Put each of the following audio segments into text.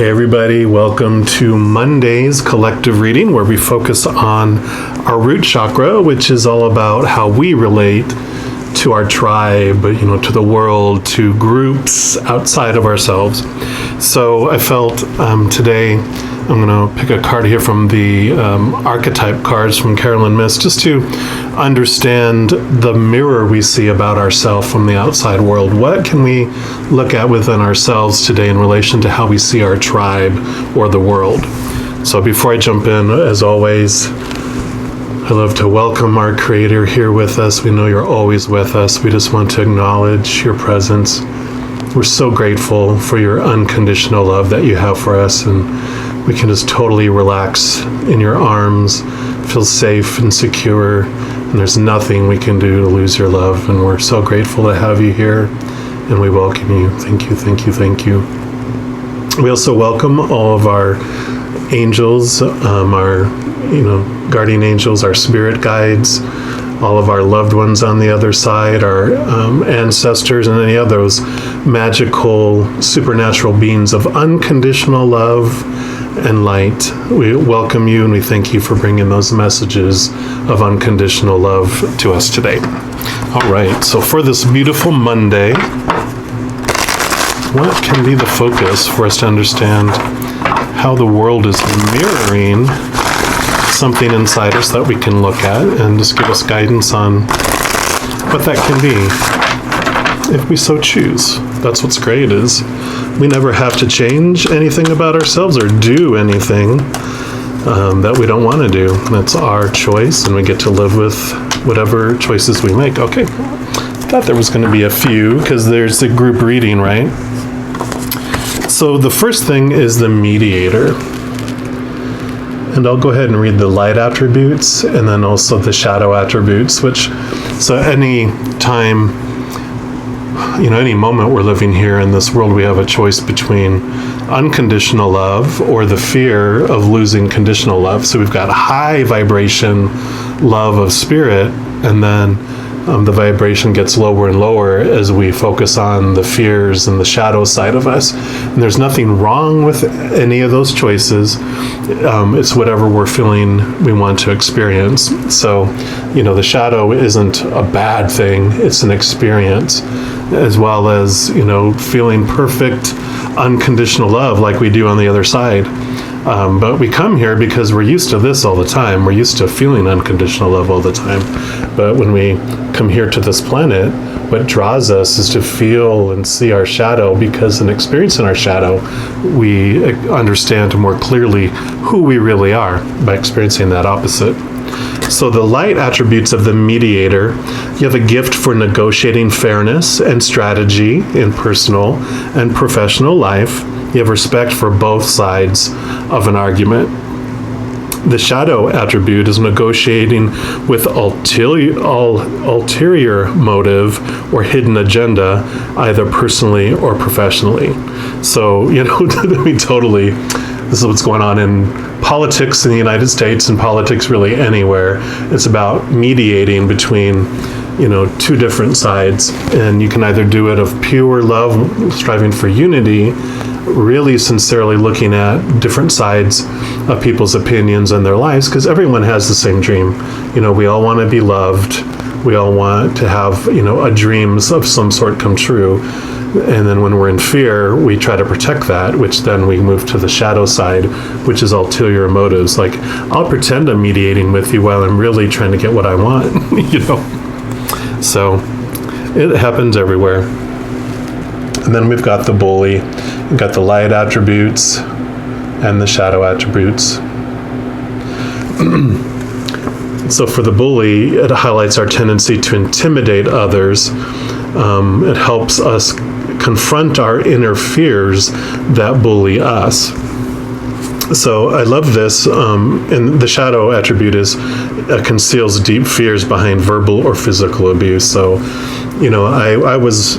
Hey everybody, welcome to Monday's collective reading where we focus on our root chakra, which is all about how we relate to our tribe, to the world, to groups outside of ourselves. So I felt today I'm going to pick a card here from the archetype cards from Carolyn Miss, just to understand the mirror we see about ourselves from the outside world. What can we look at within ourselves today in relation to how we see our tribe or the world? So before I jump in, as always, I love to welcome our Creator here with us. We know you're always with us. We just want to acknowledge your presence. We're so grateful for your unconditional love that you have for us, and we can just totally relax in your arms, feel safe and secure, and there's nothing we can do to lose your love. And we're so grateful to have you here, and we welcome you. Thank you, thank you, thank you. We also welcome all of our angels, our guardian angels, our spirit guides, all of our loved ones on the other side, our ancestors, and any of those magical, supernatural beings of unconditional love and light. We welcome you and we thank you for bringing those messages of unconditional love to us today. All right, so for this beautiful Monday, what can be the focus for us to understand how the world is mirroring something inside us that we can look at and just give us guidance on what that can be if we so choose. That's what's great, is we never have to change anything about ourselves or do anything that we don't want to do. That's our choice, and we get to live with whatever choices we make. Okay, I thought there was going to be a few because there's the group reading, right? So the first thing is the mediator. And I'll go ahead and read the light attributes and then also the shadow attributes, so any time, any moment we're living here in this world, we have a choice between unconditional love or the fear of losing conditional love. So we've got high vibration love of spirit, and then the vibration gets lower and lower as we focus on the fears and the shadow side of us. And there's nothing wrong with any of those choices. It's whatever we're feeling we want to experience. So, the shadow isn't a bad thing. It's an experience, as well as, feeling perfect, unconditional love like we do on the other side. But we come here because we're used to this all the time. We're used to feeling unconditional love all the time. But when we come here to this planet, what draws us is to feel and see our shadow, because in experiencing our shadow, we understand more clearly who we really are by experiencing that opposite. So the light attributes of the mediator: you have a gift for negotiating fairness and strategy in personal and professional life. You have respect for both sides of an argument. The shadow attribute is negotiating with ulterior motive or hidden agenda, either personally or professionally. So, this is what's going on in politics in the United States and politics really anywhere. It's about mediating between two different sides, and you can either do it of pure love, striving for unity, really sincerely looking at different sides of people's opinions and their lives, because everyone has the same dream. We all want to be loved. We all want to have, a dreams of some sort come true. And then when we're in fear, we try to protect that, which then we move to the shadow side, which is ulterior motives. Like, I'll pretend I'm mediating with you while I'm really trying to get what I want, So it happens everywhere. And then we've got the bully. We've got the light attributes and the shadow attributes. So for the bully, it highlights our tendency to intimidate others. It helps us confront our inner fears that bully us. So I love this, and the shadow attribute is conceals deep fears behind verbal or physical abuse. So, I was,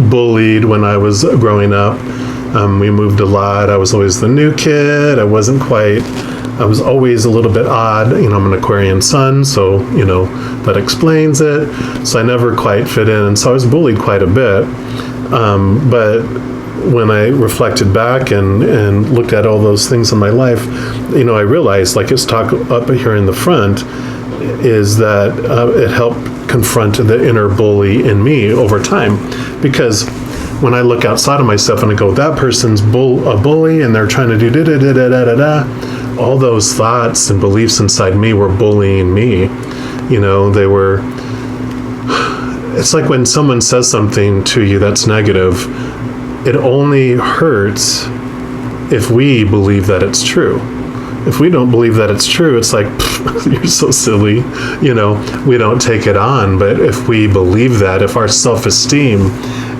bullied when I was growing up. We moved a lot. I was always the new kid. I was always a little bit odd. I'm an Aquarian sun, so, that explains it. So I never quite fit in. And so I was bullied quite a bit. But when I reflected back and looked at all those things in my life, I realized, like it's talk up here in the front, is that it helped confront the inner bully in me over time. Because when I look outside of myself and I go, that person's a bully and they're trying to do da-da-da-da-da-da-da, all those thoughts and beliefs inside me were bullying me. They were, it's like when someone says something to you that's negative, it only hurts if we believe that it's true. If we don't believe that it's true, it's like, you're so silly, we don't take it on. But if we believe that, if our self-esteem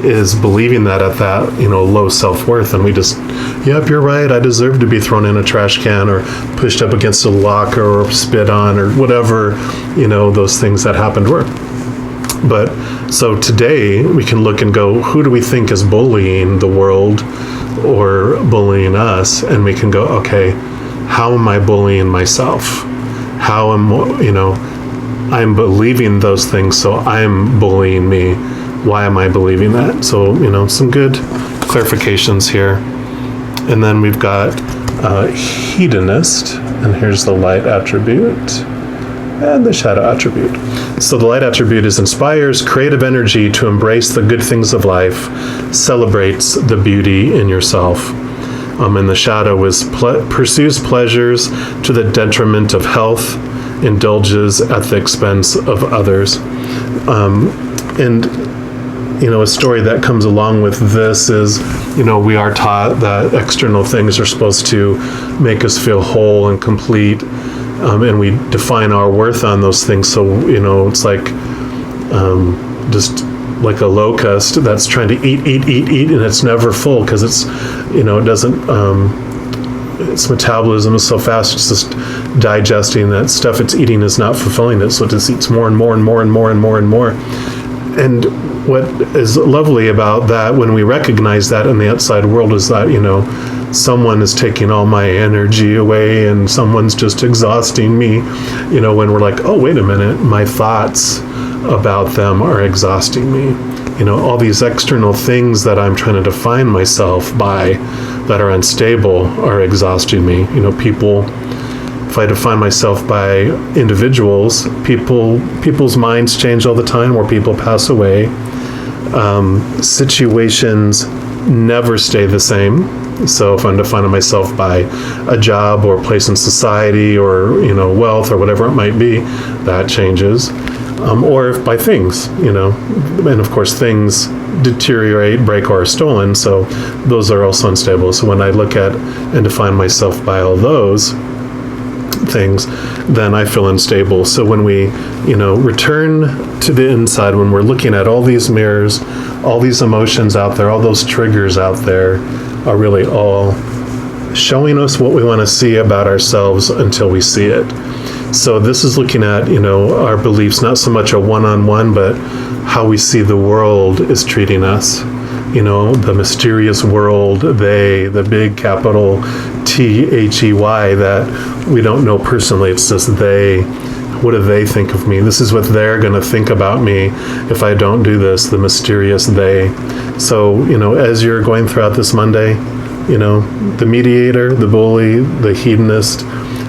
is believing that at that, low self-worth, and we just, yep, you're right, I deserve to be thrown in a trash can or pushed up against a locker or spit on or whatever, those things that happened were. But so today we can look and go, who do we think is bullying the world or bullying us? And we can go, okay, how am I bullying myself? How I'm believing those things, so I'm bullying me. Why am I believing that? So, some good clarifications here. And then we've got hedonist, and here's the light attribute and the shadow attribute. So the light attribute inspires creative energy to embrace the good things of life, celebrates the beauty in yourself. And the shadow pursues pleasures to the detriment of health, indulges at the expense of others. And a story that comes along with this is, we are taught that external things are supposed to make us feel whole and complete, and we define our worth on those things. So, it's like just like a locust that's trying to eat, and it's never full because it's, it doesn't, its metabolism is so fast, it's just digesting that stuff it's eating is not fulfilling it, so it just eats more and more and more and more and more and more. And what is lovely about that, when we recognize that in the outside world, is that, someone is taking all my energy away and someone's just exhausting me, when we're like, oh, wait a minute, my thoughts about them are exhausting me. All these external things that I'm trying to define myself by that are unstable are exhausting me. People, if I define myself by individuals, people's minds change all the time, or people pass away. Situations never stay the same. So if I'm defining myself by a job or place in society or, wealth or whatever it might be, that changes. Or if by things, and of course things deteriorate, break, or are stolen, so those are also unstable. So when I look at and define myself by all those things, then I feel unstable. So when we, return to the inside, when we're looking at all these mirrors, all these emotions out there, all those triggers out there are really all showing us what we want to see about ourselves until we see it. So this is looking at, our beliefs, not so much a one-on-one, but how we see the world is treating us. The mysterious world, the big capital THEY that we don't know personally. It's just they. What do they think of me? This is what they're going to think about me if I don't do this, the mysterious they. So, as you're going throughout this Monday, the mediator, the bully, the hedonist,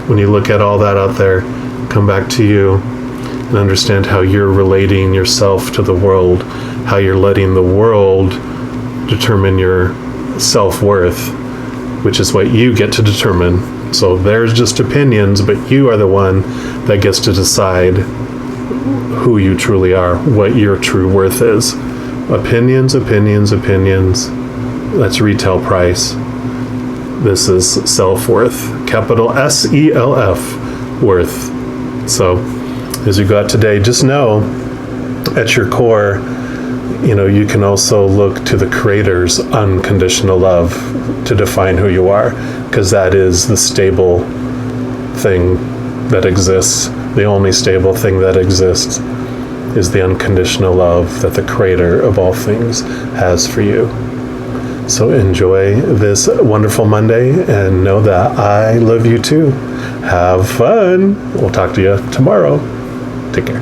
when you look at all that out there, come back to you and understand how you're relating yourself to the world, how you're letting the world determine your self-worth, which is what you get to determine. So there's just opinions, but you are the one that gets to decide who you truly are, what your true worth is. Opinions. That's retail price. This is self-worth, capital SELF, worth. So as you go out today, just know at your core, you can also look to the Creator's unconditional love to define who you are, because that is the stable thing that exists. The only stable thing that exists is the unconditional love that the Creator of all things has for you. So enjoy this wonderful Monday and know that I love you too. Have fun. We'll talk to you tomorrow. Take care.